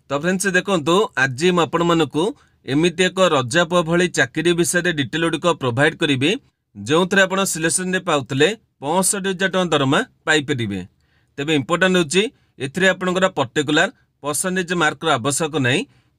तो फ्रेंड्स देखो आज मुझे एमती एक रजाप भली चाकरी विषय डिटेल गुड़िक प्रोवाइड करी जो थे आप सिलेक्शन पाते 65,000 टଙ୍କା दरमा पाइपर। तेज इंपोर्टाट होती आपंकर पर्टिकुलर परसेंटेज मार्कर आवश्यक ना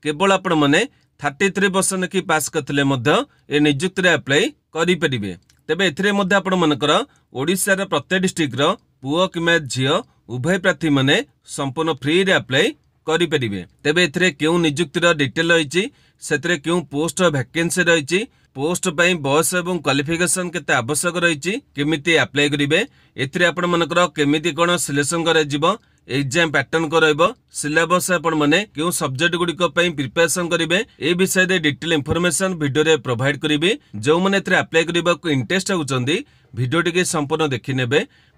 केवल आपण मैंने 33% की पास करते निजुक्ति अप्लाई करें। तेज एमकर ओडार प्रत्येक डिस्ट्रिक्टर पुओ कि झील उभय प्रार्थी मैंने संपूर्ण फ्री रे अप्लाई करें। तेज ए क्यों निजुक्तिर डिटेल रही से क्यों पोस्ट वैकेंसी रही पोस्ट पर बयस और क्वालिफिकेशन केते आवश्यक रही केमिति अप्लाई करेंगे एमकर केमिति कौन सिलेक्शन कर एग्जाम पैटर्न कर सिलेबस आपने क्यों सब्जेक्ट गुड़िक प्रिपेरेसन करेंगे ए विषय डिटेल इनफॉरमेशन वीडियो प्रोवाइड करी। जो मैंने अप्लाई करने को इंटरेस्ट होती वीडियो टी संपूर्ण देखने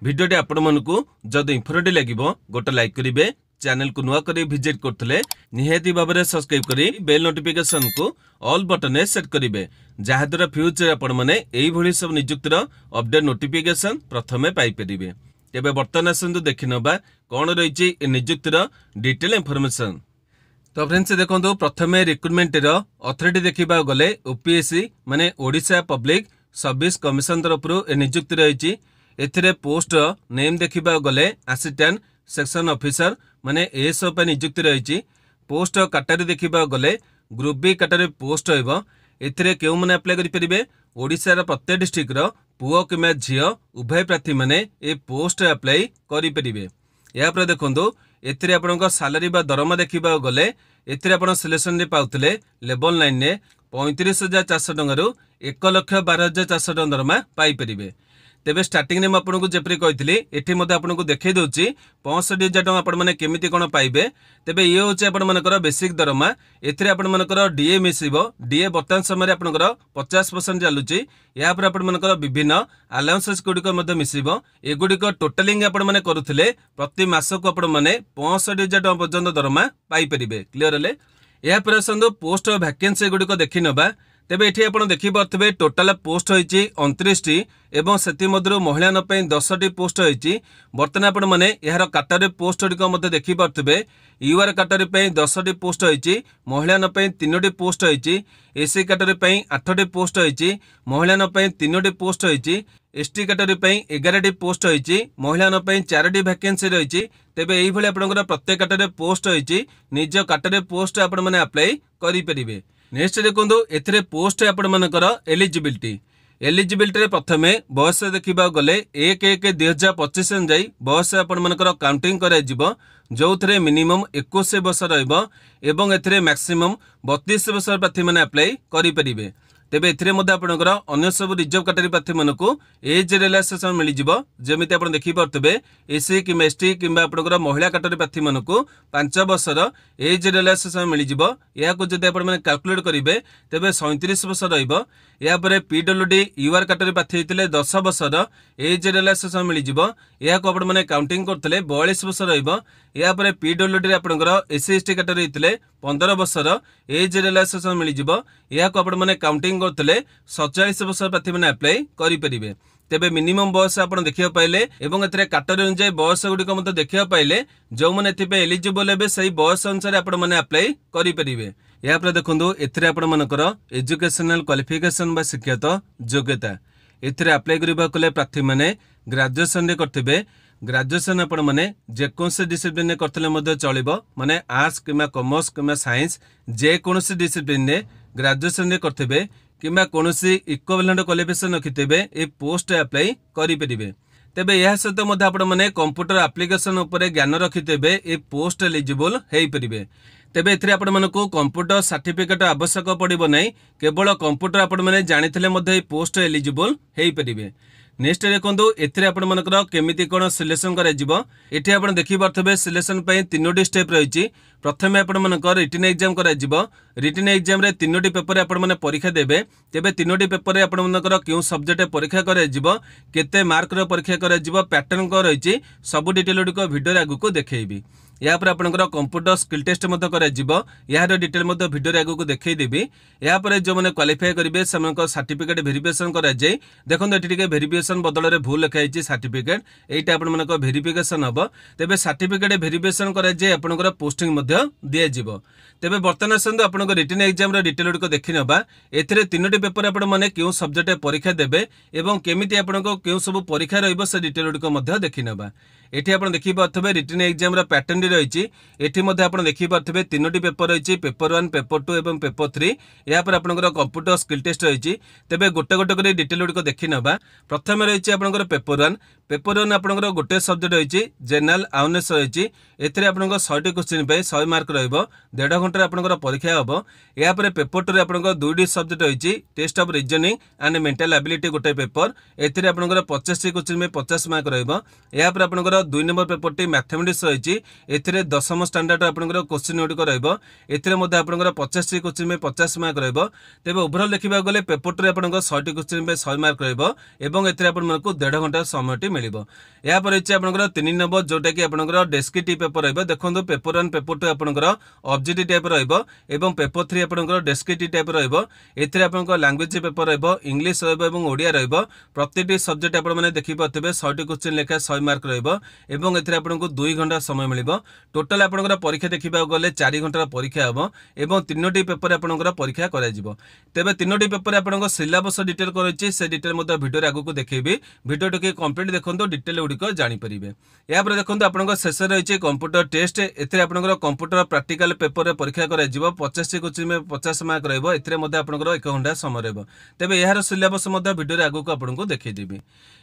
वीडियो आपको जब इनफॉर्मेटिव लगे गोटे लाइक करेंगे चैनल को नुआ करी विजिट करते निहाती भाव में सब्सक्राइब करी बेल नोटिफिकेशन को ऑल बटन सेट करेंगे जहाद्वारा फ्यूचर आपण मैंने यही सब निजुक्तिर अपडेट नोटिफिकेशन प्रथमे पाइपर। तेबे बर्तमान आसतु देखि नबा कौन रही निजुक्तिर डिटेल इनफॉरमेशन। तो फ्रेंड्स देखो प्रथमे रिक्रुटमेंट अथॉरिटी देखा गले ओपीएससी माने ओडिशा पब्लिक सर्विस कमिशन तरफ निजुक्ति रही। एथिरे पोस्ट नेम देखा गले असिस्टेंट सेक्शन ऑफिसर माने एएसओ पे निजुक्ति रही। पोस्ट कैटेगरी देखा गले ग्रुप बी कैटेगरी पोस्ट हो एथिरे केउ माने अप्लाई करि परिबे ओडिशा प्रत्येक डिस्ट्रिक्टर पुओ कि झील उभय प्रार्थी मैंने ए पोस्ट अप्लाई करि परिबे। या पर देखंतु एथिरे आपनका सैलरी बा दरमा देखा गले एथिरे आपण सिलेक्शन पाउतले लेवल 9 ने 35,400 टଙ୍କା रु 1,12,400 टଙ୍କା दरमा पाई परिबे। तेबे स्टार्टिंग में आपको जपरी कही एठी आपको देखई दूची 65,000 टଙ୍କା आपने केमिति कौन पाइबे। तेबे ये हूँ आपर बेसिक दरमा एपर डीए मिसब डीए बर्तमान समय आपंकर 50% चलुची या आपर विभिन्न अलाउंसेस गुड़िक मिसब एगुड़िक टोटालिंग आपने करुले प्रति मास को आपने 65,000 टଙ୍କା पर्यंत दरमा पाइपर। क्लीयर है यापर आसतु पोस्ट वैकेंसी गुड़िक देखी नवा। तेबे एठी आपण देखि पारथबे टोटल पोस्ट होईची 29टी एवं सेति मधुर महिला न पई 10टी पोस्ट होईची। बर्तमान आपण माने यार कैटेगरी पोस्ट गुड़िक मध्य देखि पारथबे यूआर कैटेगरी पई 10टी पोस्ट होईची महिला न पई 3टी पोस्ट होईची। एससी कैटेगरी पई 8टी पोस्ट होईची महिला न पई 3टी पोस्ट होईची। एसटी कैटेगरी पई 11टी पोस्ट होईची महिला न पई 4टी वैकेंसी रहिची। तेबे एही भली आपनकर प्रत्येक कैटेगरी पोस्ट होईची निज कैटेगरी पोस्ट आपण माने अप्लाई करि परिबे। नेक्स्ट देखो एथिरे पोस्ट आपणकर एलिजिबिलिटी प्रथमे बयस देखा गले 1/1/2025 जाई बयस आपणकर काउंटिंग कर जो थे मिनिमम 21 वर्ष रही एथिरे मैक्सिमम 32 वर्ष प्रार्थी मैंने अप्लाई करें। तेबे एथिरे आपणकर अन्य सब रिजर्व कैटेगरी प्रार्थी मानक एज रिलैक्सेशन मिल जमी आप देखी पारे एससी कि एसटी कि महिला कैटेगरी प्रार्थी मानक 5 वर्षर एज रिलैक्सेशन मिल जब आप कैलकुलेट करेंगे तेबे 37 वर्ष रही। पीडब्ल्यूडी यूआर कैटेगरी प्रार्थी होते 10 वर्षर एज रिलैक्सेशन मिल जाने काउंटिंग करते 42 वर्ष रही। पीडब्ल्यूडी आपंकर एससी एसटी कैटेगरी होते 15 वर्षर एज रिलैक्सेशन मिल जाने काउंटिंग करते 47 वर्ष प्रार्थी मैंने अप्लाई करें। तेबे मिनिमम बयस आप देखा पाइले एवं कैटेगरी अनुसार बयस गुड़िक देखा पाइले जो मैंने एलिजिबल हे से बयस अनुसार आपने अप्लाई करें। यापर देखो एपणकर एजुकेशनल क्वालिफिकेशन बा शिक्षागत योग्यता एथिरे अप्लाई करने प्रार्थी मैंने ग्रेजुएशन करते ग्रेजुएशन आपण मैंने जेकोसी डिसिप्लिन करते चलो माने आर्ट्स कि कॉमर्स कि साइंस जेकोसी डिसिप्लिन ग्रेजुएशन करते कि कौन इक्विवेलेंट क्वालिफिकेशन रखिथे ए पोस्ट अप्लाई करें। तेबे यह सहित आपने कंप्यूटर एप्लिकेशन उपर ज्ञान रखिथे ए पोस्ट एलिजिबल हो पारे। तेबे एथिरे आपण मानकु कंप्यूटर सर्टिफिकेट आवश्यक पड़िबो नै केवल कंप्यूटर आपण माने जानिथिले पोस्ट एलिजिबल हो पारे। नेक्स्ट देखो एथिरे आपण मानकर केमिति कोन सिलेक्शन करा जिवो एठी आपण देखि पारथबे सिलेक्शन पई 3टी स्टेप रहिछि। प्रथमे आपण मानकर रिटन एग्जाम करा जिवो रिटन एग्जाम रे 3टी पेपर आपण माने परीक्षा देबे। तेबे 3टी पेपर रे आपण मानकर क्यों सब्जेक्ट परीक्षा करा जिवो केते मार्क रो परीक्षा करा जिवो पैटर्न को रहिछि सब डिटेल गुडको वीडियो रे आगु को देखैबी। या आपंकर कंप्यूटर स्किल टेस्ट यार डिटेल भिडियो आगे देखईदेवी। यापर जो मैंने क्वालिफाई करेंगे से सर्टिफिकेट भेरिफिकेशन कराए। देखो ये भेरिफिकेशन बदल में भूल लिखाई सर्टिफिकेट यहाँ आप भेरिफिकेशन हम तेज सर्टिफिकेट भेरिफिकेशन कराए आपंकर पोस्टिंग दिज्व। तेज बर्तमान आसतु आप रिटन एग्जाम डिटेल गुड़िक देखी ना ए तीनो पेपर आपने क्यों सब्जेक्ट परीक्षा देवे और केमी आपको क्यों सब परीक्षा रे डिटेल गुड़िक देखी ना। ये आप देखिपे रिटन एग्जाम पैटर्न रही आप देखिपे तीनो पेपर रही पेपर 1 पेपर 2 और पेपर 3 या आपंकर कंप्यूटर स्किल टेस्ट रही। तेज गोटे गोटे कर डिटेल गुड़िक देखी ना। प्रथम रही आपंकर पेपर 1 आपंकर गोटे सब्जेक्ट रही जनरल अवेयरनेस रही आप 100 क्वेश्चन 100 मार्क रहा घंटा आपंकर परीक्षा हम। यापर पेपर 2 आपंकर 2टी सब्जेक्ट रही test of reasoning and mental ability गोटे पेपर आपंकर 50 क्वेश्चन 50 मार्क रहा। आपंकर 2 नंबर पेपर टी मैथमेटिक्स रही 10th स्टैंडर्ड आपंकर क्वेश्चन गुड़िक रहा 50 क्वेश्चन 50 मार्क रहा। तेज ओभरऑल देखा गले पेपर 2 आपंकर 100 क्वेश्चन 100 मार्क रहा 1.5 घंटा समय मिल। यापर रही आपंकर 3 नंबर जोटा कि आपंकर डेस्क्रिप्टिव पेपर रहा। देखो पेपर 1 पेपर 2 आपंकर ऑब्जेक्टिव टाइप रहा पेपर 3 आपंकर डेस्क्रिप्टिव टाइप रहा। आपंकर लैंग्वेज पेपर रहा इंग्लिश रहा रहा प्रति सब्जेक्ट आपने देखिपे 100 क्वेश्चन लेखा 100 मार्क रहा आपको 2 घंटा समय मिल। टोटाल आपंकर परीक्षा देखा गले 4 घंटार परीक्षा हम और 3टी पेपर आपंकर परीक्षा कर। तेज 3टी पेपर आपंकर सिलेबस डिटेल कर से डिटेल भिडियो आगे देखी भिडियो टी कंप्लीट देखो डिटेल गुड़िक जापर। यापर देखो आप शेष रही कंप्यूटर टेस्ट आपंकर कंप्यूटर प्रैक्टिकल पेपर परीक्षा कर 50 क्वेश्चन 50 मार्क रहा आपंकर 1 घंटा समय रहा। तेज यार सिलेबस भिडियो आगे आपको देखईदेवी।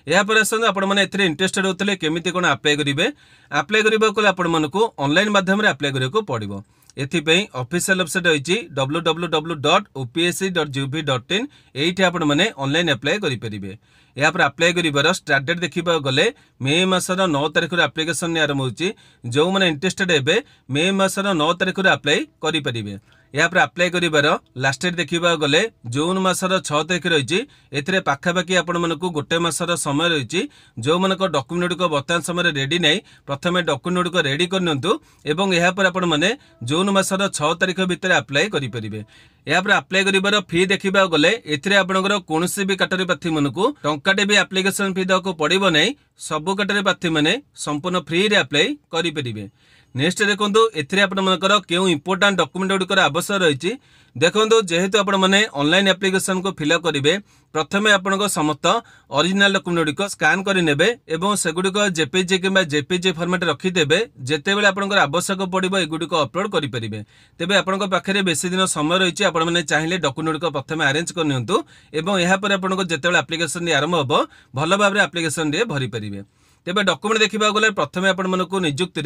यापर आसतु आपने इंटरेस्टेड होते केमी कौन अप्लाई करेंगे अप्लाई करने आपको ऑनलाइन माध्यम अप्लाई करने पड़ो। एथिपाई ऑफिशियल वेबसाइट रही www.opsc.gov.in ये आपने ऑनलाइन अप्लाई करेंगे। यहाँ पर अप्लाई कर स्टार्ट डेट देखा गले मे मासर 9 तारिख एप्लिकेशन आरंभ होची। जो मैंने इंटरेस्टेड हे मे मासर 9 तारिख अप्लाई करेंगे। यहाँ पर अप्लाई कर लास्ट डेट देखा गले जून मासर 6 तारिख रही ए पाखापाखि आपण गोटे मासर समय रही। जो मान डॉक्यूमेंट गुड़िक बर्तमान समय रेडी नहीं प्रथम डॉक्यूमेंट गुड़िक रेडी करनी यापर आपने जून मासर 6 तारिख भितर अप्लाई करेंगे। यहाँ पर अप्लाई कर फी देखा गले आपंकर कौन भी कैटेगरी प्रार्थी मानक टंकाटे भी एप्लिकेशन फी देवाक पड़ो नहीं सबू कैटेगरी प्रार्थी मैंने संपूर्ण फ्री रे अप्लाई करेंगे। नेक्स्ट देखो एथिरे आपनकर क्यों इंपोर्टेंट डॉक्यूमेंट गुड़िकर आवश्यक रही। देखो जेहेतु आपण मैंने ऑनलाइन एप्लिकेशन को फिलअप करेंगे प्रथमे आपन समस्त ओरिजिनल डॉक्यूमेंट गुड़िक स्कान करने और सेगुड़िक जेपीजी कि जेपीजी फॉर्मेट रखिदेवे जिते बड़े आपंकर आवश्यक पड़ो एगुड़िक अपलोड करेंगे। तेज आपण पाखे बेसी दिन समय रही आपने चाहिए डॉक्यूमेंट गुड़िक प्रथम अरेंज करनियंतु और यापर आपको जिते एप्लिकेशन आरंभ हम भल भाव एप्लिकेशन भरी पारे। तेज डॉक्यूमेंट देखा गले प्रथम आपको निजुक्ति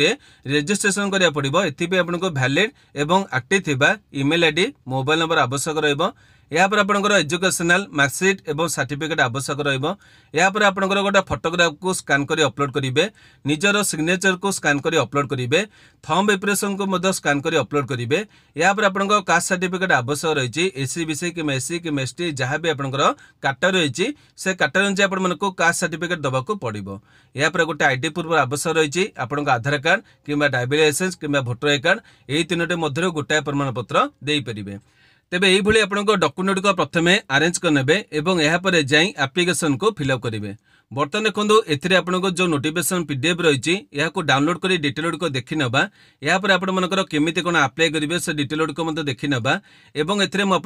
रजिस्ट्रेशन करा पड़ो एथि आपको वैलिड एवं एक्टिव थिबा ईमेल आईडी मोबाइल नंबर आवश्यक रहिबो। यापर आपंकर एजुकेशनल मार्कशीट एवं सर्टिफिकेट आवश्यक रहिबो। यापर आपंकर गोटे फोटोग्राफ को स्कान करी अपलोड करेंगे निजर सिग्नेचर को स्कान करी अपलोड करेंगे थंब इंप्रेशन को मध्य स्कान करी अपलोड करेंगे। यापर आपंकर कास्ट सर्टिफिकेट आवश्यक रही एससी बीसी कि एससी कि एसटी जहाँ भी आपंकर काटा रही से काटा अनुसार आपको कास्ट सर्टिफिकेट देवाक पड़ो। यापर गोटे आईडी प्रूफ आवश्यक रही आपंक आधार कार्ड कि ड्राइविंग लाइसेंस कि भोटर आई कार्ड यही 3टी मध्य गोटाए प्रमाण पत्र देपारे। तेबे यही आपंक डॉक्यूमेंट को प्रथमे अरेंज करने और यापर जाई एप्लिकेशन को फिलअप करेंगे। बर्तमान देखो एथिरे आपनको जो नोटिफिकेशन पीडीएफ रही डाउनलोड कर डिटेल गुड़िक देखी ना यापर आपंकर केमी कौन अप्लाई करेंगे से डिटेल गुड़िक देखी ना और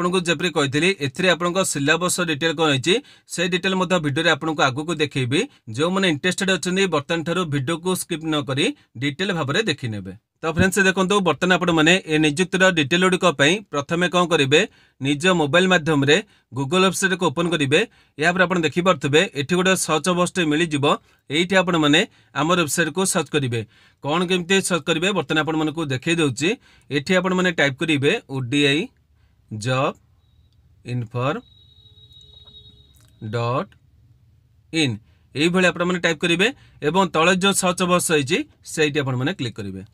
मुझे जपरी कही आप सिलेबस डिटेल कौन रही से डिटेल भिडियो आपको आगू देखी जो मैंने इंटरेस्टेड अच्छा बर्तमान ठार भिडियो को स्किप न करी डिटेल भाव में देखी ने। तो फ्रेंड्स देखो बर्तमान आपने निजुक्तिर डिटेल गुड़िक प्रथम कौन करेंगे निज मोबाइल माध्यम रे गूगल वेबसाइट को ओपन करेंगे। यहाँ आप देखिपे ये गोटे सर्च बॉक्स मिल जाव ये आपने आम वेबसाइट को सर्च करेंगे कौन केमती सर्च करेंगे बर्तमान आपको देखई दूसरी ये आपने टाइप करेंगे ODI जॉब इन्फॉर्म .in ये आपने टाइप करेंगे और तले जो सर्च बॉक्स रही से आपने क्लिक करेंगे।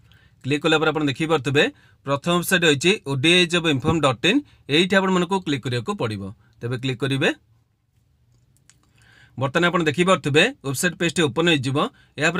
क्लिक कला आप देखिपे प्रथम वेबसाइट रही ODI जॉब इन्फॉर्म .in ये आपको क्लिक करने पड़ो। तेज क्लिक करेंगे बर्तमान आप देखिपे वेबसाइट पेज ओपन हो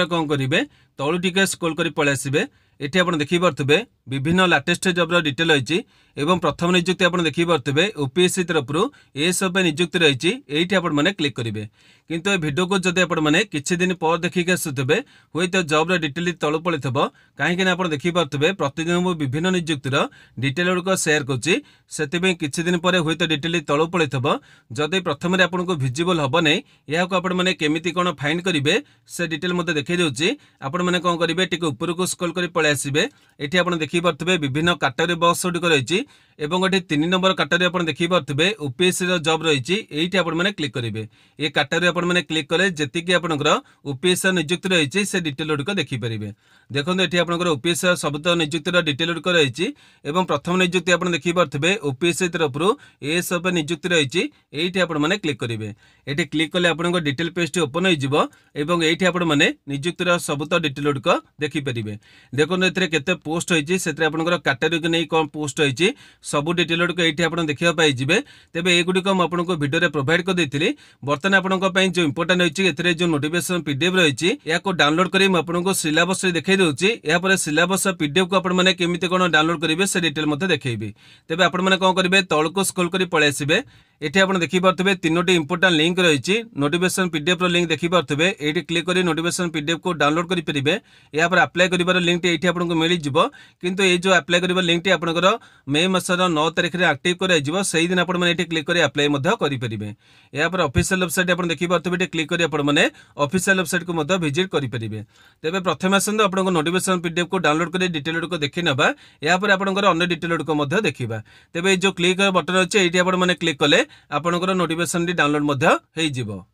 कौन करेंगे तलू टिके स्क्रॉल कर पलि आसबे एठी आपण देखि पारथबे विभिन्न लेटेस्ट जॉब रो डिटेल रही एवं प्रथम नियुक्ति आपण देखि पारथबे ओपीएससी तरफ एएसएफ नियुक्ति रही एठी आपण माने क्लिक करिवे किंतु ए वीडियो को जदि आपण माने किछि दिन पर देखिके आसुथबे होय तो जॉब रो डिटेल तळु पळिथबो काहे कि आपण देखि पारथबे प्रतिदिन मु विभिन्न नियुक्ति रो डिटेल को शेयर करछि सेतिबे किछि दिन पर होय तो डिटेल तळु पळिथबो जदि प्रथम रे आपण को विजिबल हबो नै या को आपण माने केमिति कोन फाइंड करिवे से डिटेल मते देखै देउछि आपण माने कोन करिवे टिक ऊपर को स्क्रॉल करि पळे आसीबे एठी आपण देखि पारथबे विभिन्न कैटेगरी बॉक्स गुडी रही एवं एठी 3 नंबर कैटेगरी आपण देखि पारथबे ओपीएससी रो जॉब रही एठी आपण माने क्लिक करिवे ए कैटेगरी आपण माने क्लिक कले जेति कि आपनकर ओपीएससी नियुक्ति रही से डिटेल गुडी देखि परिबे देखंतु एठी आपनकर ओपीएससी सबत नियुक्ति रो डिटेल गुडी रही एवं प्रथम नियुक्ति आपण देखि पारथबे ओपीएससी तरफ एएसएफ नियुक्ति रही एठी आपण माने क्लिक करिवे एठी क्लिक कले आपनकर डिटेल पेज ओपन होई जिवो एवं एठी आपण माने नियुक्ति रो सबत डिटेल गुडी देखि परिबे देखंतु एथरे केते पोस्ट होईची सेतरे आपनकर कैटेगरी के नै कोन पोस्ट होईची सब डिटेल गुडी एठी आपण देखिया पाई जिवे तेबे ए गुडी को म आपनको वीडियो रे प्रोवाइड कर देथिली बर्तन आपनको पई जो इंपोर्टेंट होईची एथरे जो नोटिफिकेशन पीडीएफ रहीची या को डाउनलोड करी म आपनको सिलेबस रे देखाई दोची या पर सिलेबस पीडीएफ को आपण माने केमिते कोन डाउनलोड करिवे से डिटेल मते देखैबी तेबे आपण माने कोन करिवे तळ को स्क्रॉल करी पळे आसीबे एठी आपण देखि पारथबे तीनोटी इंपोर्टेंट लिंक रहीची नोटिफिकेशन पीडीएफ रो लिंक देखि पारथबे एठी क्लिक करी नोटिफिकेशन पीडीएफ को डाउनलोड करि परिबे या पर अप्लाई करिवार लिंक एठी आपनको मिलि जिवो किंतु ए जो अप्लाई करिवार लिंक आपनकर मे मासर 9 तारिख रे एक्टिव कराई जिवो सेही दिन आपण माने एठी क्लिक करी अप्लाई मध्य करि परिबे या पर ऑफिशियल वेबसाइट आपण देखि पारथबे एठी क्लिक करी आपण माने ऑफिशियल वेबसाइट को मध्य विजिट करि परिबे तेबे प्रथम आसंद आपनको नोटिफिकेशन पीडीएफ को डाउनलोड करी डिटेल को देखि नबा या पर आपनकर अन्य डिटेल को मध्य देखिबा तेबे जो क्लिक बटन अछि एठी आपण माने क्लिक कले आपनकर नोटिफिकेशन डी डाउनलोड मध्य हेइ जिवो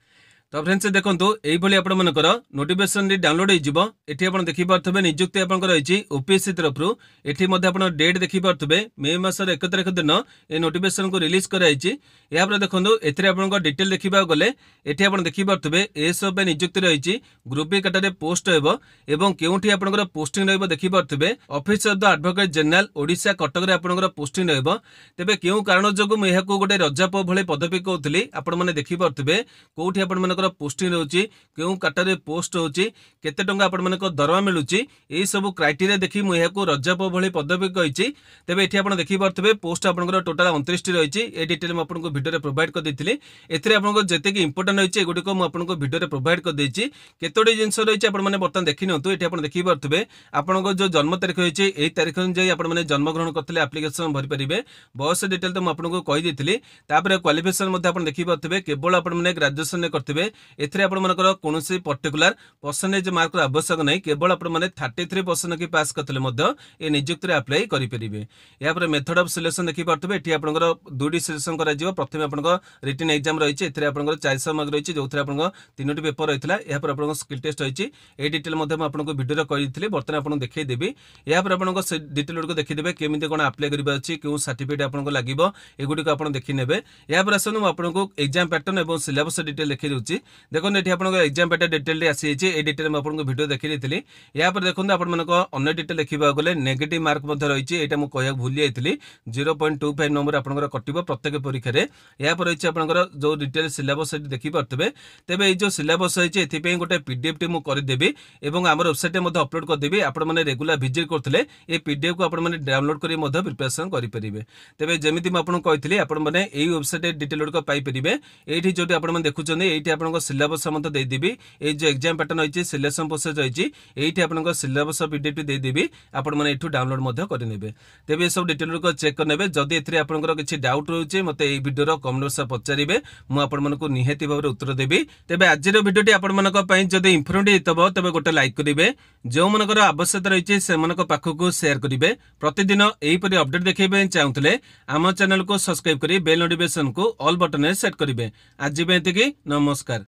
तो फ्रेंड्स देखंतु एई भली आपण मनकर नोटिफिकेशन डी डाउनलोड हेइ जिवो एठी आपण देखि पारथबे नियुक्ति आपनकर रहिछि ओपीएससी तरफ एठी मध्य आपण डेट देखि पारथबे मे मासर 1 तारिख दिन ए नोटिफिकेशन को रिलीज कराइछि या पर देखंतु एथरे आपनकर डिटेल देखिबा गले एठी आपण देखि पारथबे एएसएफ नियुक्ति रहिछि ग्रुप बी कैटेगरी पोस्ट हेबो एवं केउठी आपनकर पोस्टिंग रहबो देखि पारथबे officer the advocate general Odisha Cuttack रे आपनकर पोस्टिंग रहबो तेबे केउ कारण जोगु मैं एहाको गोटे रजाप भले पदवी कहउतली आपण माने देखि पारथबे कोउठी आपण मानकर पोस्टिंग रहउछि केउ कैटेगरी पोस्ट होउछि केते टंका आपण मानकर दरवा मिलुछि एई सब क्राइटेरिया देखि मैं एहाको रजाप भले पदवी कहिछि तेबे एठी आपण देखि पारथबे पोस्ट आपनकर टोटल 29 टी रहिछि ए डिटेल म आपनको वीडियो रे प्रोवाइड कर देथिले एथरे आपनको जते कि इंपोर्टेंट होइछि एगुडी को म आपनको वीडियो रे प्रोवाइड कर देछि केतोडी जिंस रहिछि आपण माने बर्तन देखि नतु एठी आपण देखि पारथबे आपनको जो जन्म तारीख होइछि एई तारीख अनुसार आपण माने जन्म ग्रहण करथले एप्लीकेशन भरि परिबे बयस डिटेल तो म आपनको कहि देथिले तापर क्वालिफिकेशन मध्ये आपण देखि पारथबे केवल आपण माने ग्रेजुएशन ने करथबे एथरे आपण मानकर कोनोसी पर्टिकुलर परसेंटेज मार्क रो आवश्यक नै केवल आपण माने 33% की पास करथले मध्ये ए नियुक्ति रे अप्लाई करि परिबे या पर मेथड ऑफ सिलेक्शन देखि पारथबे एठी आपनकर दुडी सिलेक्शन करा जिवो प्रथमे आपनकर रिटन एग्जाम रहिछि एथरे आपनकर 400 मार्क रहिछि जोथरे आपनकर तीनोटी पेपर रहितला या पर आपनकर स्किल टेस्ट रहिछि ए डिटेल मध्ये म आपनको वीडियो रे कहि दिथिले बर्तन आपन देखै देबी या पर आपनकर डिटेल को देखि देबे केमिते कोन अप्लाई करिबा अछि केउ सर्टिफिकेट आपनको लागिवो एगुडी को आपन देखि नेबे या पर आसनु आपनको एग्जाम पैटर्न एवं सिलेबस डिटेल देखि दोछि देखो एठी आपनको एग्जाम पैटर्न डिटेल रे आसी छि ए डिटेल म आपनको वीडियो देखि देथिली या पर देखो आपन मानको अन्य डिटेल देखिबा गले नेगेटिव मार्क मध्ये रहिछि एटा म कहया भूली आइथिली 0.25 नंबर आपनकर कटिबो प्रत्येक परीक्षा रे या पर रहिछि आपनकर जो डिटेल सिलेबस देखि पारथबे तेबे ए जो सिलेबस रहिछि एथि पे गोटे पीडीएफ टी म करि देबी एवं हमर वेबसाइट रे मध्ये अपलोड कर देबी आपण माने रेगुलर विजिट करथले ए पीडीएफ को आपण माने डाउनलोड करी मध्ये प्रिपरेशन करि परिबे तेबे जेमिति म आपन कहिथिली आपण माने एई वेबसाइट रे डिटेल को पाई परिबे एठी जोटी आपण माने देखुचने एठी आपनकर सिलेबस मध्ये देई देबी ए जो एग्जाम पैटर्न होइछि सिलेक्शन प्रोसेस होइछि एठी आपनकर सिलेबस पीडीएफ टी देई देबी आपण माने एठु डाउनलोड मध्ये करि नेबे तेबे सब डिटेल को चेक कर नेबे जदी एथरे आपनकर किछि डाउट रहउछि मते एई वीडियो रो कमेंट बॉक्स पचारिबे मु आपण मानको निहेति भाबरे उत्तर देबी तेबे आज रो वीडियो टी आपण मानको पई जदी इन्फॉर्मेटिव हितबो तबे गोटे लाइक करिवे जो मानकर आवश्यकता रहिछि से मानको पाखको शेयर करिवे प्रतिदिन एई परि अपडेट देखैबे चाहुतले आम चैनल को सब्सक्राइब करी बेल नोटिफिकेशन को ऑल बटन रे सेट करिवे आज बेंति की नमस्कार।